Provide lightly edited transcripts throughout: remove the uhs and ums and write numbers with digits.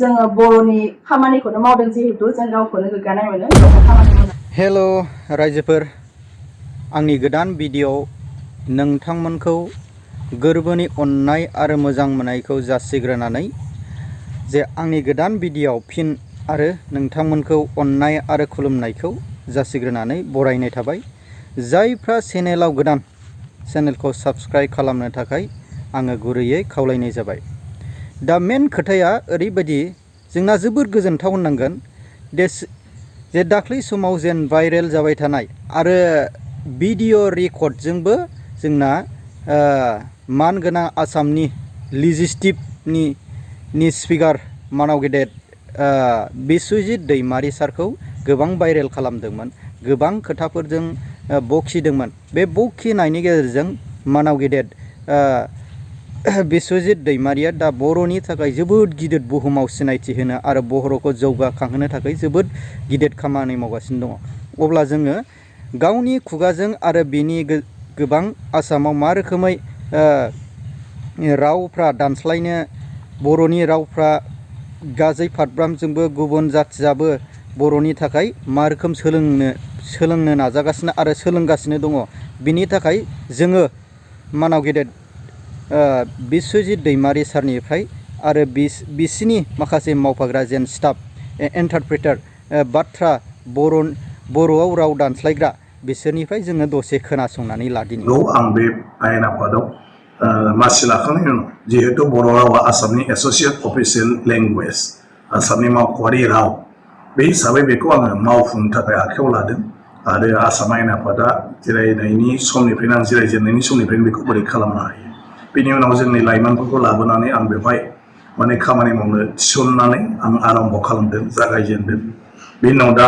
जोङो बर'नि खामानिखौनो मावदों जिहेतु जों गावखौनो गोग्गानाय मोनो बेवहाय खामानि मावदों। हेलो रायजोफोर, आंनि गोदान भिडिअ नोंथांमोनखौ गोरबोनि अननाय आरो मोजां मोननायखौ जासिग्रोनानै जे आंनि गोदान भिडिअ फिन आरो नोंथांमोनखौ अननाय आरो खुलुमनायखौ जासिग्रोनानै बरायनाय थाबाय। जायफ्रा चेनेलाव गोदान, चेनेलखौ साबस्क्राइब खालामनो थाखाय आङो गुरैयै खावलायनाय जाबाय। दा मेन खोथाया ओरैबायदि, जोंना जोबोर गोजोनथाव होननांगोन जे दाख्लै समाव जेन भाइरेल जाबाय थानाय आरो भिडिअ रेकर्डजोंबो जोंना मानगोनां आसामनि लेजिस्लेटिभनि स्पिकार मानाव गेदेर बिस्वजित दैमारि सारखौ गोबां भाइरेल खालामदोंमोन, गोबां खोथाफोरजों बखिदोंमोन। बे बखिनायनि गेजेरजों मानाव गेदेर बिस्वजित दैमारिया दा बर'नि थाखाय जोबोद गिदिर बुहुमाव सिनायथि होनो आरो बर'खौ जौगाखांहोनो थाखाय जोबोद गिदिर खामानि मावगासिनो दङ। अब्ला जोङो गावनि खुगाजों आरो बिनि गोबां आसामाव मा रोखोमै रावफ्रा दानस्लायनो, बर'नि रावफ्रा गाजै फादब्रामजोंबो गुबुन जाथियाबो बर'नि थाखाय मा रोखोम सोलोंनो नाजागासिनो आरो सोलोंगासिनो दङ। बिनि थाखाय जोङो मानाव गेदेर बिस्वजित दैमारि सारनिफ्राय आरो बिसिनि माखासे मावफाग्रा जेन स्टाफ, इन्टारप्रेटार, बाथ्रा बर'आव राव दानस्लायग्रा बिसोरनिफ्राय जोङो दसे खोनासंनानै लादिनि। आं बे आयेन आफादाव मासि लाखांनायनि उनाव जिहेतु बर' रावा आसामनि एस'सियेट अफिसियेल लेंगुवेज, आसामनि मावख'आरि राव, बे हिसाबै बेखौ आङो मावफुंनो थाखाय आखायाव लादों। आरो आसाम आयेन आफादा जिरायनायनि समनिफ्रायनो, आं जिरायजेननायनि समनिफ्रायनो बेखौ बोरै खालामनो हायो, बेनि उनाव जोंनि लाइमोनफोरखौ लाबोनानै आं बेवहाय माने खामानि मावनो थिसननानै आं आरम्भ खालामदों, जागायजेनदों। बेनि उनाव दा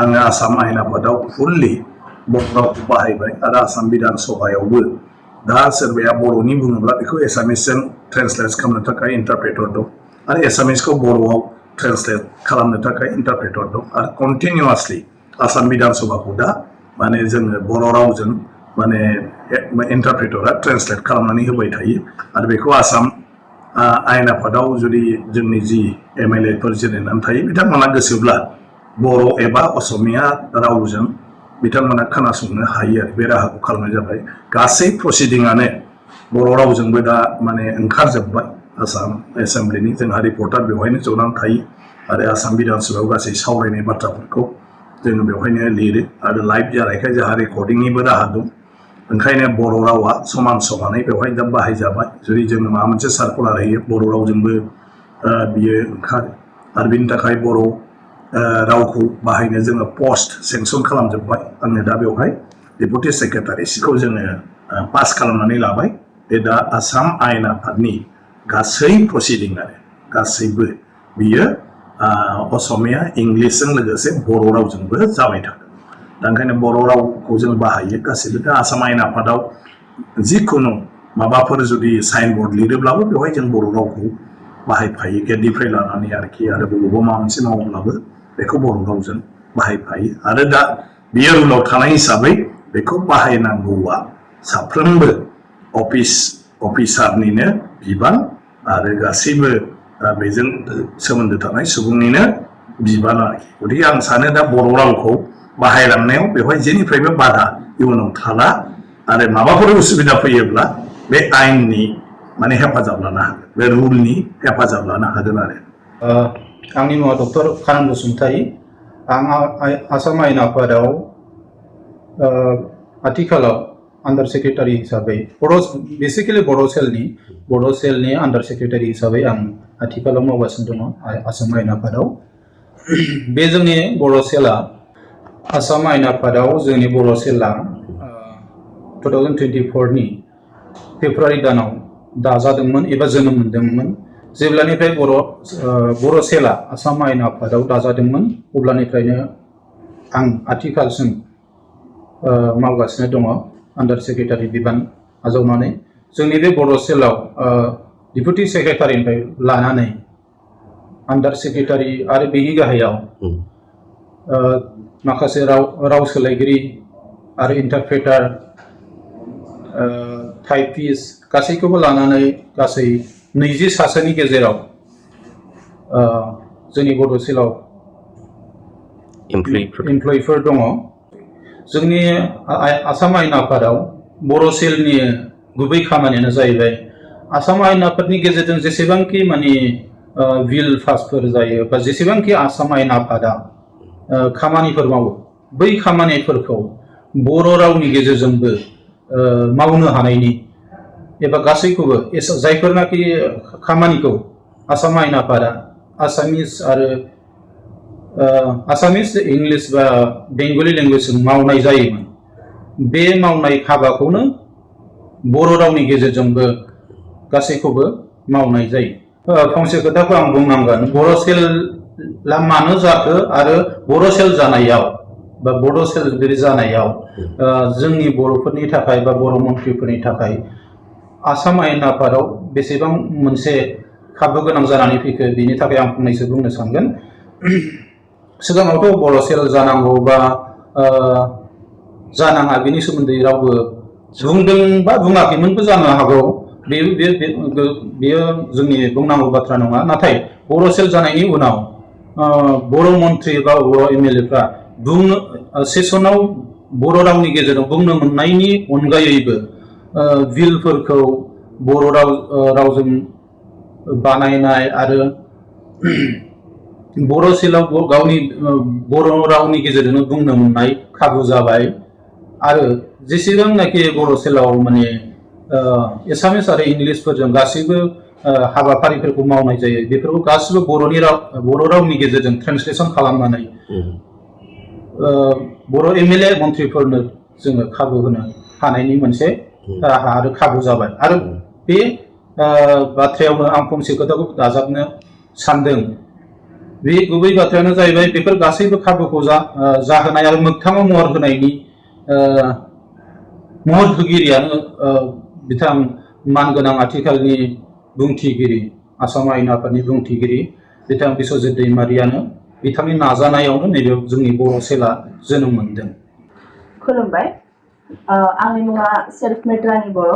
आङो आसाम आयेन आफादाव फुललि बर' रावखौ बाहायबाय आरो आसाम बिधान सभायावबो दा सोरबाया बर'नि बुङोब्ला बेखौ एसामिसजों ट्रेन्सलेट खालामनो थाखाय इन्टारप्रेटर दं आरो एसामिसखौ बर'आव ट्रेन्सलेट खालामनो थाखाय इन्टारप्रेटर दं। आरो कन्टिनिउवासलि आसाम बिधान सभाखौ दा माने जोङो बर' रावजों माने इन्टारप्रेटरा ट्रेन्सलेट खालामनानै होबाय थायो। आरो बेखौ आसाम आयेन आफादाव जुदि जोंनि जि MLA फोर जिरायनानै थायो बिथांमोना गोसोब्ला बर' एबा असमिया रावजों बिथांमोना खोनासंनो हायो आरो बे राहाखौ खालामनाय जाबाय। गासै प्रसिडिंआनो बर' रावजोंबो दा माने ओंखारजोब्बाय। आसाम एसेम्ब्लिनि जोंहा रिपर्टार बेवहायनो जनानै थायो आरो आसाम बिधान सभायाव गासै सावरायनाय बाथ्राफोरखौ जोङो बेवहायनो लिरो आरो लाइभ जानायखाय जोंहा रेकर्डिंनिबो राहा दं। ओंखायनो बर' रावा समान समानै बेवहाय दा बाहायजाबाय। जुदि जोङो माबा मोनसे सार्कुलार होयो बर' रावजोंबो बियो ओंखारो आरो बिनि थाखाय बर' रावखौ बाहायनो जोङो पस्ट सेंसन खालामजोब्बाय। आङो दा बेवहाय डेपुटि सेक्रेटारिखौ जोङो पास खालामनानै लाबाय। बे दा आसाम आयेन आफादनि गासै प्रसिडिंआनो गासैबो बियो असमिया, इंलिसजों लोगोसे बर' रावजोंबो जाबाय थादों। दा ओंखायनो बर' रावखौ जों बाहायो गासैबो। दा आसाम आयेन आफादाव जिखुनु माबाफोर जुदि साइनबर्ड लिरोब्लाबो बेवहाय जों बर' रावखौ बाहायफायो, गेटनिफ्राय लानानै आरोखि। आरो बबेबा माबा मोनसे मावोब्लाबो बेखौ बर' रावजों बाहायफायो। आरो दा बियो रुलाव थानाय हिसाबै बेखौ बाहायनांगौआ साफ्रोमबो अफिसारनिनो बिबान आरो गासैबो बेजों सोमोन्दो थानाय सुबुंनिनो बिबान आरोखि। गतिके आं सानो दा बर' रावखौ बाहायलांनायाव बेवहाय जेनिफ्रायबो बाधा इयुनाव थाला आरो माबाफोर उसुबिदा फैयोब्ला बे आयेननि माने हेफाजाब लानो हागोन, बे रुलनि हेफाजाब लानो हागोन आरो। आंनि मुङा डक्टर कानन बसुमतारी। आं आसाम आयेन आफादाव आथिखालाव आन्डार सेक्रेटारि हिसाबै बेसिकेलि बर' सेलनि आन्डार सेक्रेटारि हिसाबै आं आथिखालाव मावगासिनो दङ आसाम आयेन आफादाव। बे जोंनि बर' सेला आसाम आयेन आफादाव जोंनि बर' सेला 2024 फेब्रुवारि दानाव दाजादोंमोन एबा जोनोम मोनदोंमोन। जेब्लानिफ्राय बर' सेला आसाम आयेन आफादाव दाजादोंमोन अब्लानिफ्रायनो आं आथिखालसिम मावगासिनो दङ आन्डार सेक्रेटारि बिबान आजावनानै। जोंनि बे बर' सेलाव डेपुटि सेक्रेटारिनिफ्राय लानानै आन्डार सेक्रेटारि आरो बेनि गाहायाव माखासे राव सोलायगिरि आरो इन्टारप्रेटार, टाइपिस्ट गासैखौबो लानानै गासै 20 सासेनि गेजेराव जोंनि बड' सेलाव एमप्लयिफोर दङ जोंनि आसाम आयेन आफादाव बर' सेलनि गुबै खामानियानो जाहैबाय आसाम आयेन आफादनि गेजेरजों जेसेबांखि माने बिल पासफोर जायो बा जेसेबांखि आसाम आयेन आफादा खामानिफोर मावो बै खामानिफोरखौ बर' रावनि गेजेरजोंबो मावनो हानायनि एबा गासैखौबो जायफोरनाखि खामानिखौ आसाम आयेन आफादा आसामिस आरो आसामिस इंलिश बा बेंगली लेंगुवेजजों मावनाय जायोमोन बे मावनाय हाबाखौनो बर' रावनि गेजेरजोंबो गासैखौबो मावनाय जायो फंसे खोथाखौ आं बुंनांगोन बर' सेलआ मानो जाखो आरो बर' सेल जानायाव बा बर' सेल जानायाव जोंनि बर'फोरनि थाखाय बा बर' मन्थ्रिफोरनि थाखाय आसाम आयेन आफादाव बेसेबां मोनसे खाबु गोनां जानानै फैखो बेनि थाखाय आं फंनैसो बुंनो सानगोन सिगाङावथ' बर' सेल जानांगौ बा जानाङा बेनि सोमोन्दै रावबो बुंदों बा बुङाखैमोनबो जानो हागौ बेयो जोंनि बुंनांगौ बाथ्रा नङा नाथाय बर' सेल जानायनि उनाव बर' मन्थ्रि बा बर' एमएलएफ्रा बुंनो सेसनाव बर' रावनि गेजेराव बुंनो मोननायनि अनगायैबो बिलफोरखौ बर' रावजों बानायनाय आरो बर' सेलाव गावनि बर' रावनि गेजेरजोंनो बुंनो मोननाय खाबु जाबाय आरो जेसेबांनाखि बर' सेलाव माने एसामिस आरो इंलिशफोरजों गासैबो हाबाफारिफोरखौ मावनाय जायो बेफोरखौ गासिबो बर' रावनि गेजेरजों ट्रेन्सलेसन खालामनानै बर' एमएलए मन्थ्रिफोरनो जोङो खाबु होनो हानायनि मोनसे राहा आरो खाबु जाबाय आरो बे बाथ्रायावनो आं फंसे खोथाखौ दाजाबनो सानदों बे गुबै बाथ्रायानो जाहैबाय बेफोर गासैबो खाबुखौ जाहोनाय आरो मोगथाङाव महर होनायनि महर होगिरियानो बिथां मानगोनां आथिखालनि बुंथिगिरि आसाम आयेन आफादनि बुंथिगिरि बिथां बिस्वजित दैमारियानो बिथांनि नाजानायावनो नैबे जोंनि बर' सेला जोनोम मोनदों खुलुमबाय आंनि मुङा सेल्फ मेट्रानि बर'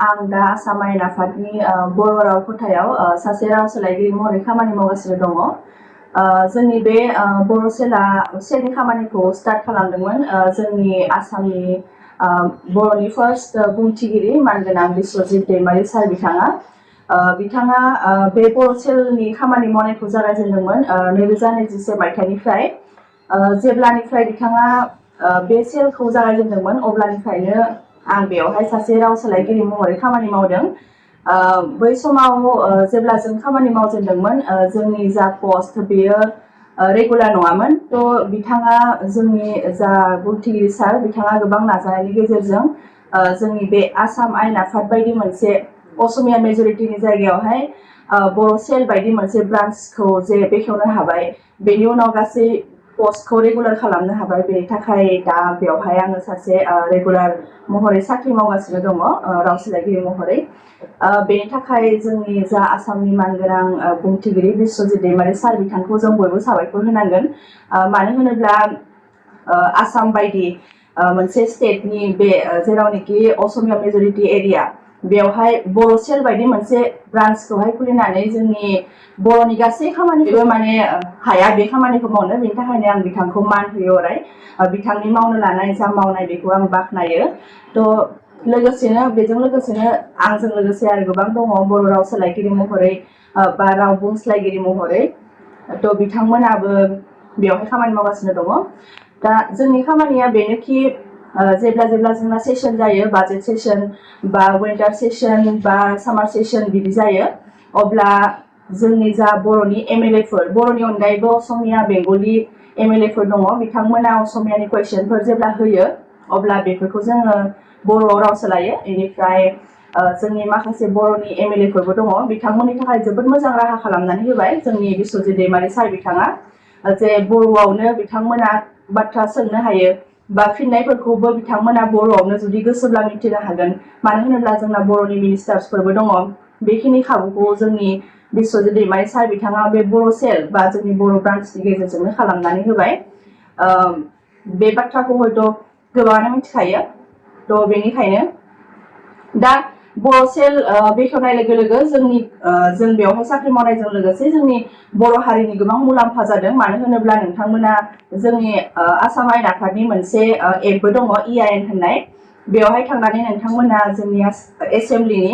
आं दा आसाम आयेन आफादनि बर' राव खथायाव सासे राव सोलायगिरि महरै खामानि मावगासिनो दङ जोंनि बे बर' सेलनि खामानिखौ स्टार्ट खालामदोंमोन जोंनि आसामनि बर'नि फार्स्ट बुंथिगिरि मानगोनां बिस्वजित दैमारि सार बिथाङा बे बर' सेलनि खामानि मावनायखौ जागायजेनदोंमोन 2021 मायथाइनिफ्राय जेब्लानिफ्राय बिथाङा बे सेलखौ जागायजेनदोंमोन अब्लानिफ्रायनो आं बेवहाय सासे राव सोलायगिरि महरै खामानि मावदों बै समाव जेब्ला जों खामानि मावजेनदोंमोन जोंनि जा पस्ट बेयो रेगुलार नङामोन थ' बिथाङा जोंनि जा बुंथिगिरि सार बिथाङा गोबां नाजानायनि गेजेरजों जोंनि बे आसाम आयेन आफाद बायदि मोनसे असमिया मेजरिटिनि जायगायावहाय बर' सेल बायदि मोनसे ब्रान्चखौ जे बेखेवनो हाबाय बेनि उनाव गासै पस्टखौ रेगुलार खालामनो हाबाय बेनि थाखाय दा बेवहाय आङो सासे रेगुलार महरै साख्रि मावगासिनो दङ राव सोलायगिरि महरै बेनि थाखाय जोंनि जा आसामनि मानगोनां बुंथिगिरि बिस्वजित दैमारि सार बिथांखौ जों बयबो साबायखर होनांगोन मानो होनोब्ला आसाम बायदि मोनसे स्टेटनि बे जेरावनोखि असमिया मेजरिटि एरिया बेवहाय बर' सेल बायदि मोनसे ब्रान्चखौहाय खुलिनानै जोंनि बर'नि गासै खामानिखौबो माने हाया बे खामानिखौ मावनो बेनि थाखायनो आं बिथांखौ मान होयो अराय बिथांनि मावनो लानाय जा मावनाय बेखौ आं बाख्नायो थ' लोगोसेनो बेजों लोगोसेनो आंजों लोगोसे आरो गोबां दङ बर' राव सोलायगिरि महरै बा राव बुंस्लायगिरि महरै थ' बिथांमोनाबो बेवहाय खामानि मावगासिनो दङ दा जोंनि खामानिया बेनोखि जेब्ला जोंना सेसन जायो बाजेट सेसन बा विन्टार सेसन बा सामार सेसन बिदि जायो अब्ला जोंनि जा बर'नि एमएलएफोर बर'नि अनगायैबो असमिया बेंगलि एमएलएफोर दङ बिथांमोना असमियानि कुइसनफोर जेब्ला होयो अब्ला बेफोरखौ जोङो बर'आव राव सोलायो बेनिफ्राय जोंनि माखासे बर'नि एमएलएफोरबो दङ बिथांमोननि थाखाय जोबोद मोजां राहा खालामनानै होबाय जोंनि बिस्वजित दैमारि सार बिथाङा जे बर'आवनो बिथांमोना बाथ्रा सोंनो हायो बा फिननायफोरखौबो बिथांमोना बर'आवनो जुदि गोसोब्ला मिथिनो हागोन मानो होनोब्ला जोंना बर'नि मिनिस्टार्सफोरबो दङ बेखिनि खाबुखौ जोंनि बिस्वजित दैमारि सार बिथाङा बे बर' सेल बा जोंनि बर' ब्रान्चनि गेजेरजोंनो खालामनानै होबाय बे बाथ्राखौ हयथ' गोबाङानो मिथिखायो थ' बेनिखायनो दा बर' सेल बेखेवनाय लोगो लोगो जों बेवहाय साख्रि मावनायजों लोगोसे जोंनि बर' हारिनि गोबां मुलाम्फा जादों मानो होनोब्ला नोंथांमोना जोंनि आसाम आयेन आफादनि मोनसे एपबो दङ EIN होननाय बेवहाय थांनानै नोंथांमोना जोंनि एसेम्बलिनि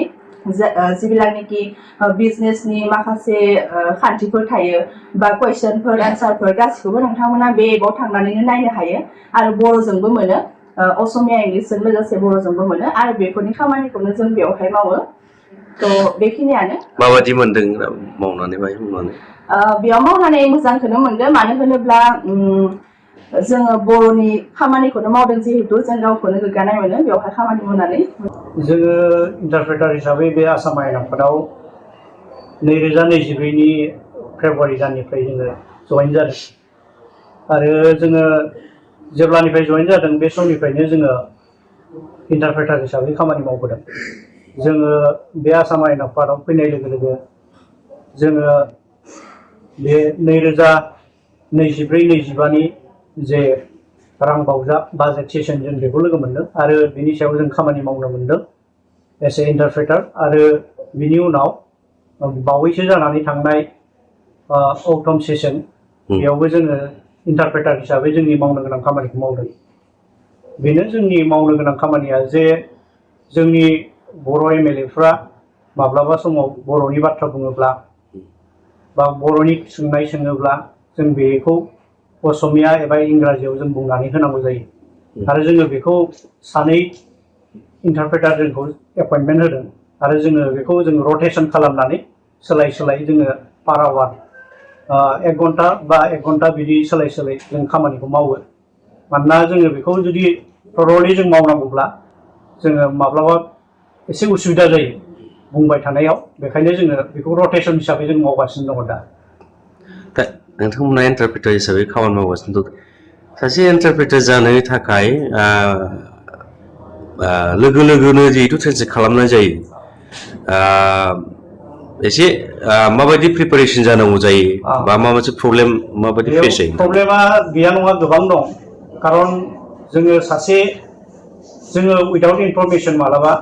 जिबिलानोखि बिजनेसनि माखासे खान्थिफोर थायो बा कुइसनफोर एन्सारफोर गासिखौबो नोंथांमोना बे एपआव थांनानैनो नायनो हायो आरो बर'जोंबो मोनो असमिया इंलिसजों लोगोसे बर'जोंबो मोनो आरो बेफोरनि खामानिखौनो जों बेवहाय मावो थ' बेखिनियानो माबादि मोनदों मावनानै बाय मावनानै बेयाव मावनानै मोजांखौनो मोनदों मानो होनोब्ला जोङो बर'नि खामानिखौनो मावदों जिहेतु जों गावखौनो गोग्गानाय मोनो बेवहाय खामानि मावनानै जोङो इन्टारप्रेटार हिसाबै बे आसाम आयेन आफादाव 2024 नि फेब्रुवारि दाननिफ्राय जोङो जइन जादों आरो जोङो जेब्लानिफ्राय जइन जादों बे समनिफ्रायनो जोङो इन्टारप्रेटार हिसाबै खामानि मावबोदों जोङो बे आसाम आयेन आफादाव फैनाय लोगो लोगो जोङो बे 2024-25 नि जे रां बावजा बाजेट सेसन जों बेखौ लोगो मोनदों आरो बिनि सायाव जों खामानि मावनो मोनदों एस ए इन्टारप्रेटार आरो बिनि उनाव बावैसो जानानै थांनाय अक्टम सेसन बेयावबो जोङो इन्टारप्रेटार हिसाबै जोंनि मावनो गोनां खामानिखौ मावदों बेनो जोंनि मावनो गोनां खामानिया जे जोंनि बर' MLA फ्रा माब्लाबा समाव बर'नि बाथ्रा बुङोब्ला बा बर'नि सोंनाय सोङोब्ला जों बेखौ असमिया एबा इंराजियाव जों बुंनानै होनांगौ जायो आरो जोङो बेखौ सानै इन्टारप्रेटार जोंखौ एपइन्टमेन्ट होदों आरो जोङो बेखौ जों रटेसन खालामनानै सोलाय सोलाय जोङो पार आवार 1 घन्टा बा 1 घन्टा बिदि सोलाय सोलाय जों खामानिखौ मावो मानोना जोङो बेखौ जुदि थरलि जों मावनांगौब्ला जोङो माब्लाबा एसे उसुबिदा जायो बुंबाय थानायाव बेखायनो जोङो बेखौ रटेसन हिसाबै जों मावगासिनो दङ दा नोंथांमोना इन्टारप्रेटार हिसाबै खामानि मावगासिनो दं सासे इन्टारप्रेटार जानो थाखाय लोगो लोगोनो जिहेतु ट्रेन्सलेट खालामनाय जायो एसे माबायदि प्रिपारेसन जानांगौ जायो बा माबा मोनसे प्रब्लेम माबायदि फेस जायो प्रब्लेमा गैया नङा गोबां दं खारन जोङो उइदाउट इनफरमेसन मालाबा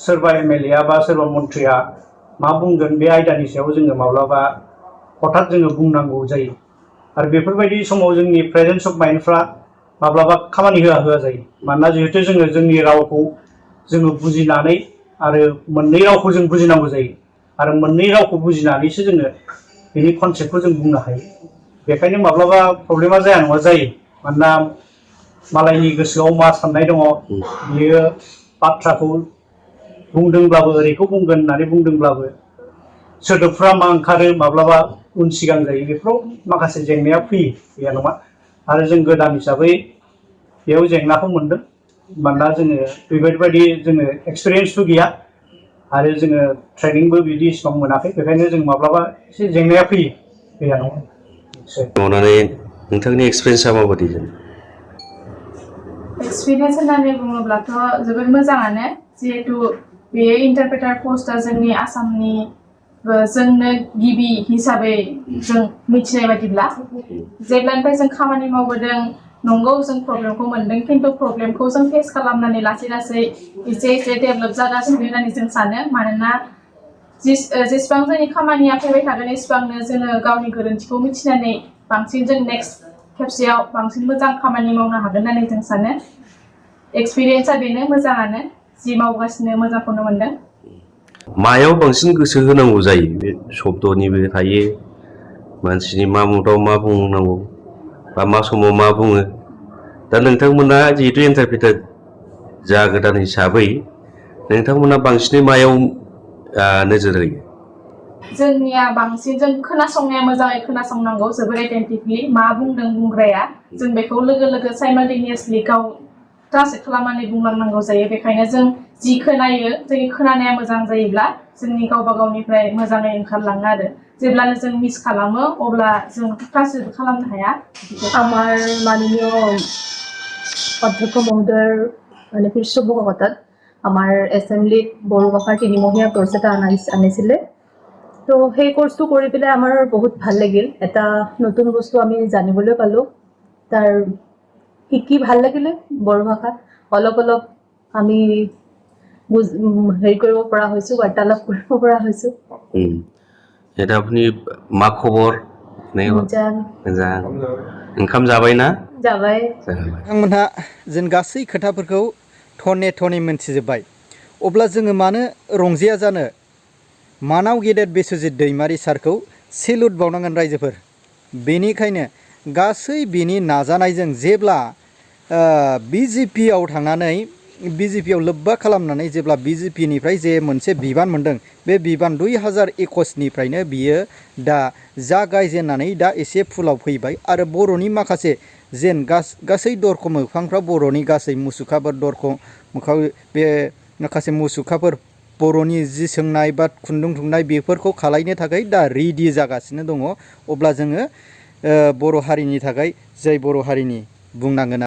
सोरबा MLA बा सोरबा मन्थ्रिया मा बुंगोन बे आयदानि सायाव जोङो माब्लाबा हठाৎ जोङो बुंनांगौ जायो आरो बेफोरबायदि समाव जोंनि प्रेजेन्स अफ माइन्डफ्रा माब्लाबा खामानि होआ जायो मानोना जिहेतु जोङो जोंनि रावखौ जोङो बुजिनानै आरो मोननै रावखौ जों बुजिनांगौ जायो आरो मोननै रावखौ बुजिनानैसो जोङो बेनि कनसेप्टखौ जों बुंनो हायो बेखायनो माब्लाबा प्रब्लेमा जाया नङा जायो मानोना मालायनि गोसोआव मा साननाय दङ बियो बाथ्राखौ बुंदोंब्लाबो ओरैखौ बुंगोन होननानै बुंदोंब्लाबो सोदोबफ्रा मा ओंखारो माब्लाबा उन सिगां जायो बेफोराव माखासे जेंनाया फैयो गैया नङा आरो जों गोदान हिसाबै बेयाव जेंनाखौ मोनदों मानोना जोङो बेबायदि जोङो एक्सपिरियेन्सबो गैया आरो जोङो ट्रेनिंबो बिदि इसिबां मोनाखै बेखायनो जों माब्लाबा एसे जेंनाया फैयो गैया नङा मावनानै नोंथांनि एक्सपिरियेन्सआ माबायदि एक्सपिरियेन्स होननानै बुङोब्लाथ' जोबोद मोजाङानो जिहेतु बे इन्टारप्रेटार पस्टआ जोंनि आसामनि जोंनो गिबि हिसाबै जों मिथिनाय बायदिब्ला जेब्लानिफ्राय जों खामानि मावबोदों नंगौ जों प्रब्लेमखौ मोनदों खिन्थु प्रब्लेमखौ जों फेस खालामनानै लासै लासै एसे डेभेलप जागासिनो होननानै जों सानो मानोना जेसेबां जोंनि खामानिया फैबाय थागोन एसेबांनो जोङो गावनि गोरोन्थिखौ मिथिनानै बांसिन जों नेक्स्ट खेबसेयाव बांसिन मोजां खामानि मावनो हागोन होननानै जों सानो एक्सपिरियेन्सआ बेनो मोजाङानो जि मावगासिनो मोजांखौनो मोनदों मायाव बांसिन गोसो होनांगौ जायो बे शब्दनिबो थायो मानसिनि मा मुदाव मा बुंनांगौ बा मा समाव मा बुङो दा नोंथांमोना जिहेतु इन्टारप्रेटार जागोदान हिसाबै नोंथांमोना बांसिनै मायाव नोजोर होयो जोंनिया बांसिन जों खोनासंनाया मोजाङै खोनासंनांगौ जोबोर एटेन्टिभलि मा बुंदों बुंग्राया जों बेखौ लोगो लोगो साइमाल्टेनियासलि गाव ट्रान्सलेट खालामनानै बुंलांनांगौ जायो बेखायनो जों जि खोनायो जोंनि खोनानाया मोजां जायोब्ला जोंनि गावबा गावनिफ्राय मोजाङै ओंखारलाङो आरो जेब्लानो जों मिस खालामो अब्ला जों ट्रान्सलेट खालामनो हाया আমাৰ মাননীয় অধ্যক্ষ মহোদয়ৰ মানে পৃষ্ঠপোষকতাত আমাৰ এছেম্বলিত বড়ো ভাষাৰ 3মহীয়া কোৰ্চ এটা আনিছিলে তো সেই কোৰ্চটো কৰি পেলাই আমাৰ বহুত ভাল লাগিল এটা নতুন বস্তু আমি জানিবলৈ পালোঁ তাৰ শিকি ভাল লাগিলে বড়ো ভাষা অলপ অলপ আমি হেৰি কৰিব পৰা হৈছোঁ, বাৰ্তালাপ কৰিব পৰা হৈছোঁ। এটা আপুনি मा खबर मोजां मोजां ओंखाम जाबायना जाबाय बिथांमोनहा जों गासै खोथाफोरखौ थने थने मोनथिजोब्बाय। अब्ला जोङो मानो रंजाया जानो मानाव गेदेर बिस्वजित दैमारि सारखौ सेलुट बावनांगोन रायजोफोर। बेनिखायनो गासै बिनि नाजानायजों जेब्ला बिजेपिआव थांनानै बिजेपिआव लोब्बा खालामनानै जेब्ला बिजेपिनिफ्राय जे मोनसे बिबान मोनदों, बे बिबान 2021निफ्रायनो बियो दा जागायजेननानै दा एसे फुलाव फैबाय आरो बर'नि माखासे जेन गासै दरख' मोखांफ्राव बर'नि गासै मुसुखाफोर दरख' मोखां बे माखासे मुसुखाफोर बर'नि जि सोंनाय बा खुन्दुं थुननाय बेफोरखौ खालायनो थाखाय दा रेडि जागासिनो दङ। अब्ला जोङो बर' हारिनि थाखाय जै बर' हारिनि बुंनांगोन।